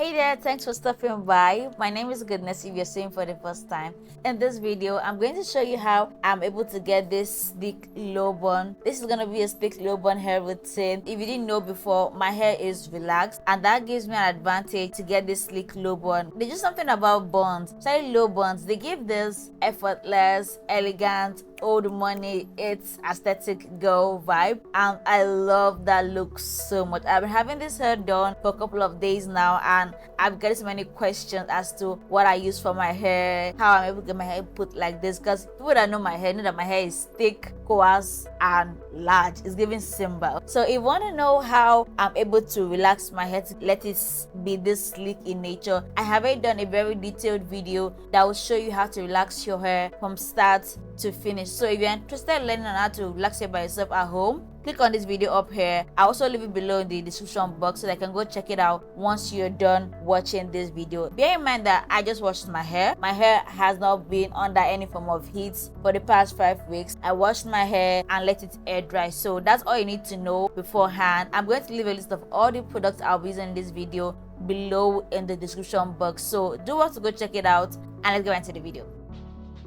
Hey there, thanks for stopping by. My name is Goodness if you're seeing for the first time. In this video, I'm going to show you how I'm able to get this sleek low bun. This is going to be a sleek low bun hair routine. If you didn't know before, my hair is relaxed and that gives me an advantage to get this sleek low bun. There's just something about buns, especially low buns. They give this effortless, elegant, old money, it's aesthetic girl vibe, and I love that look so much. I've been having this hair done for a couple of days now and I've got so many questions as to what I use for my hair, how I'm able to get my hair put like this, because people that know my hair know that my hair is thick, coarse and large. It's giving symbol. So if you want to know how I'm able to relax my hair to let it be this sleek in nature, I have already done a very detailed video that will show you how to relax your hair from start to finish. So if you're interested in learning on how to relax it by yourself at home, click on this video up here. I'll also leave it below in the description box so that you can go check it out once you're done watching this video. Bear in mind that I just washed my hair. My hair has not been under any form of heat for the past 5 weeks. I washed my hair and let it air dry. So that's all you need to know beforehand. I'm going to leave a list of all the products I'll be using in this video below in the description box. So do want to go check it out and let's get into the video.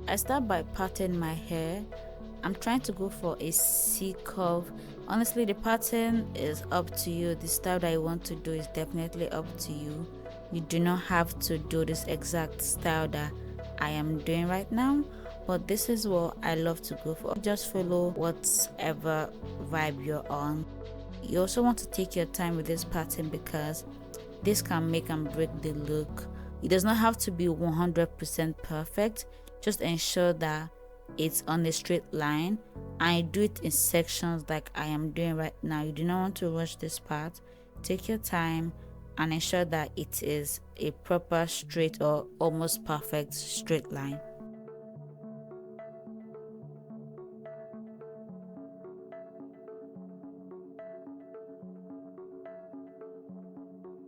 I start by parting my hair. I'm trying to go for a C curve. Honestly, the pattern is up to you. The style that you want to do is definitely up to you. You do not have to do this exact style that I am doing right now, but this is what I love to go for. Just follow whatever vibe you're on. You also want to take your time with this pattern because this can make and break the look. It does not have to be 100% perfect. Just ensure that it's on a straight line and do it in sections like I am doing right now. You do not want to rush this part. Take your time and ensure that it is a proper straight or almost perfect straight line.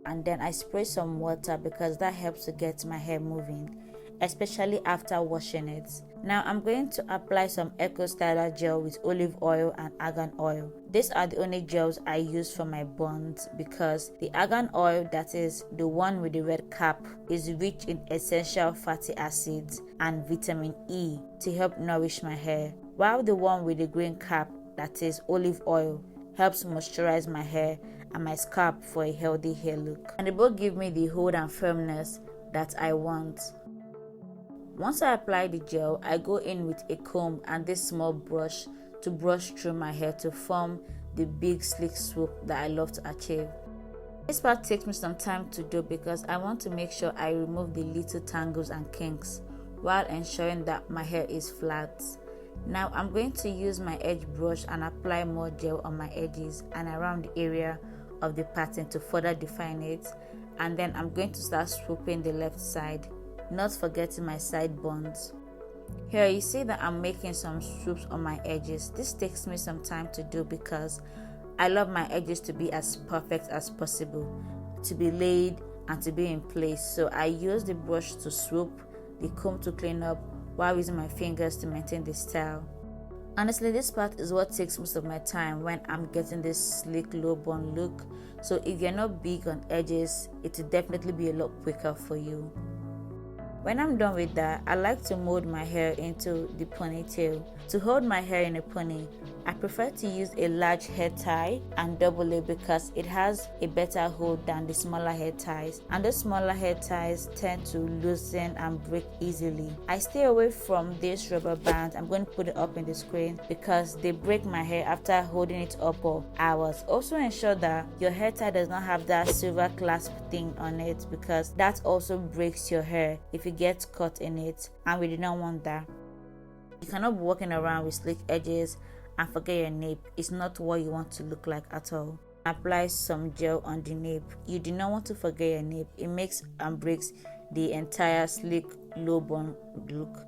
And then I spray some water because that helps to get my hair moving, especially after washing it. Now I'm going to apply some Eco Styler gel with olive oil and argan oil. These are the only gels I use for my buns because the argan oil, that is the one with the red cap, is rich in essential fatty acids and vitamin E to help nourish my hair, while the one with the green cap, that is olive oil, helps moisturize my hair and my scalp for a healthy hair look. And they both give me the hold and firmness that I want. Once I apply the gel, I go in with a comb and this small brush to brush through my hair to form the big sleek swoop that I love to achieve. This part takes me some time to do because I want to make sure I remove the little tangles and kinks while ensuring that my hair is flat. Now I'm going to use my edge brush and apply more gel on my edges and around the area of the pattern to further define it, and then I'm going to start swooping the left side, not forgetting my side buns. Here you see that I'm making some swoops on my edges. This takes me some time to do because I love my edges to be as perfect as possible, to be laid and to be in place. So I use the brush to swoop, the comb to clean up, while using my fingers to maintain the style. Honestly, this part is what takes most of my time when I'm getting this sleek low bun look. So if you're not big on edges, it will definitely be a lot quicker for you. When I'm done with that, I like to mold my hair into the ponytail. To hold my hair in a pony, I prefer to use a large hair tie and double it because it has a better hold than the smaller hair ties, and the smaller hair ties tend to loosen and break easily. I stay away from these rubber bands. I'm going to put it up in the screen because they break my hair after holding it up for hours. Also ensure that your hair tie does not have that silver clasp thing on it because that also breaks your hair if it gets caught in it, and we do not want that. You cannot be walking around with sleek edges and forget your nape. It's not what you want to look like at all. Apply some gel on the nape. You do not want to forget your nape. It makes and breaks the entire sleek low bun look.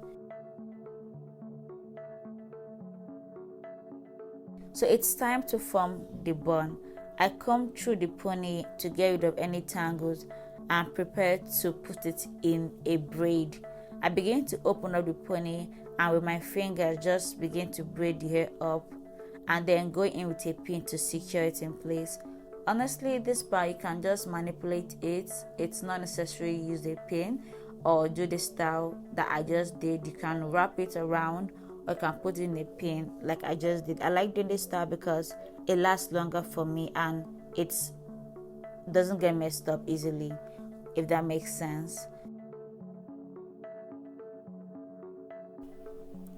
So it's time to form the bun. I comb through the pony to get rid of any tangles and prepare to put it in a braid. I begin to open up the pony and with my finger just begin to braid the hair up and then go in with a pin to secure it in place. Honestly, this part you can just manipulate it. It's not necessary use a pin or do the style that I just did. You can wrap it around or you can put in a pin like I just did. I like doing this style because it lasts longer for me and it doesn't get messed up easily, if that makes sense.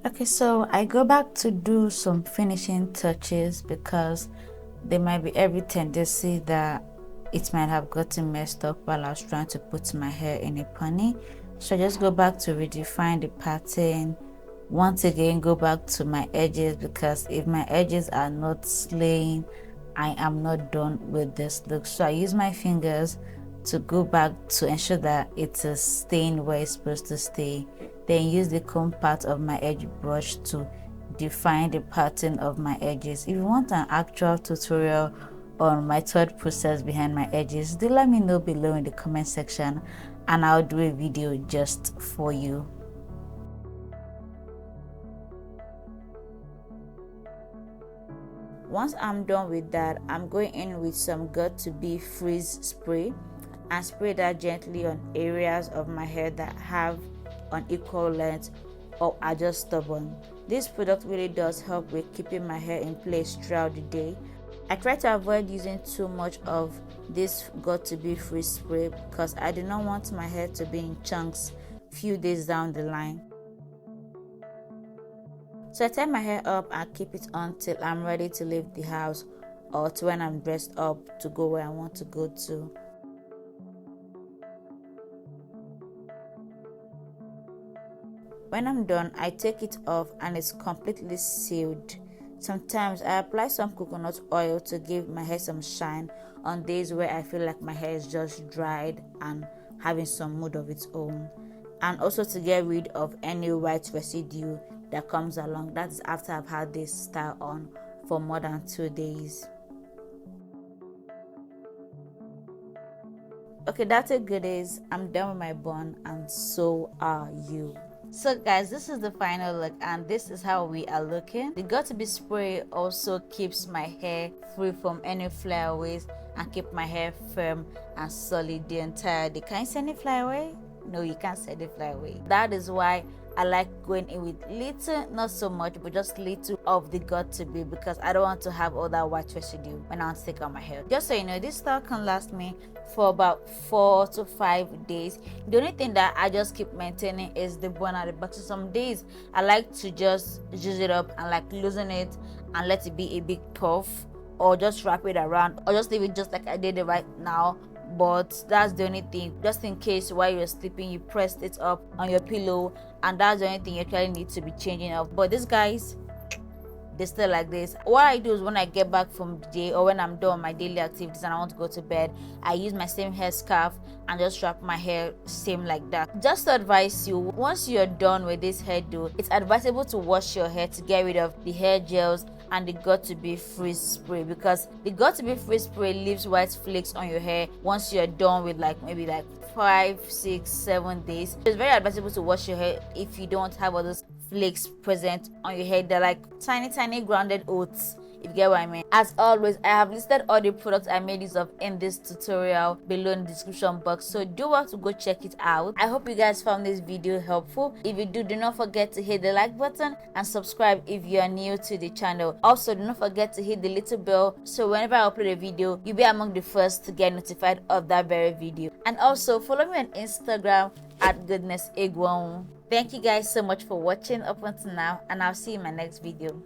Okay, so I go back to do some finishing touches because there might be every tendency that it might have gotten messed up while I was trying to put my hair in a pony. So I just go back to redefine the pattern. Once again, go back to my edges because if my edges are not slaying, I am not done with this look. So I use my fingers to go back to ensure that it is staying where it's supposed to stay. Then use the comb part of my edge brush to define the pattern of my edges. If you want an actual tutorial on my thought process behind my edges, do let me know below in the comment section and I'll do a video just for you. Once I'm done with that, I'm going in with some got2b freeze spray and spray that gently on areas of my hair that have unequal length or are just stubborn. This product really does help with keeping my hair in place throughout the day. I try to avoid using too much of this got2b freeze spray because I do not want my hair to be in chunks few days down the line. So I tie my hair up and keep it on till I'm ready to leave the house or to when I'm dressed up to go where I want to go to. When I'm done, I take it off and it's completely sealed. Sometimes I apply some coconut oil to give my hair some shine on days where I feel like my hair is just dried and having some mood of its own. And also to get rid of any white residue that comes along. That is after I've had this style on for more than 2 days. Okay, that's it, goodies. I'm done with my bun and so are you. So guys, this is the final look and this is how we are looking. The got2b spray also keeps my hair free from any flyaways and keep my hair firm and solid the entire day. Can you see any flyaway? No, you can't see any flyaway. That is why I like going in with little, not so much, but just little of the got2b because I don't want to have all that white residue when I want to take out my hair. Just so you know, this style can last me for about 4 to 5 days. The only thing that I just keep maintaining is the bun at the back. So some days I like to just use it up and like loosen it and let it be a big puff, or just wrap it around, or just leave it just like I did it right now. But that's the only thing, just in case while you're sleeping you pressed it up on your pillow, and that's the only thing you actually need to be changing up. But these guys, they still like this. What I do is when I get back from the day or when I'm done my daily activities and I want to go to bed, I use my same hair scarf and just wrap my hair same like that. Just to advise you, once you're done with this hairdo, it's advisable to wash your hair to get rid of the hair gels and the got2b freeze spray, because the got2b freeze spray leaves white flakes on your hair once you're done with maybe 5, 6, 7 days. It's very advisable to wash your hair if you don't have all those flakes present on your hair. They're like tiny grounded oats, if you get what I mean. As always, I have listed all the products I made use of in this tutorial below in the description box, so do want to go check it out. I hope you guys found this video helpful. If you do not forget to hit the like button and subscribe if you are new to the channel. Also, do not forget to hit the little bell so whenever I upload a video, you'll be among the first to get notified of that very video. And also follow me on Instagram at Egwuonwu. Thank you guys so much for watching up until now, and I'll see you in my next video.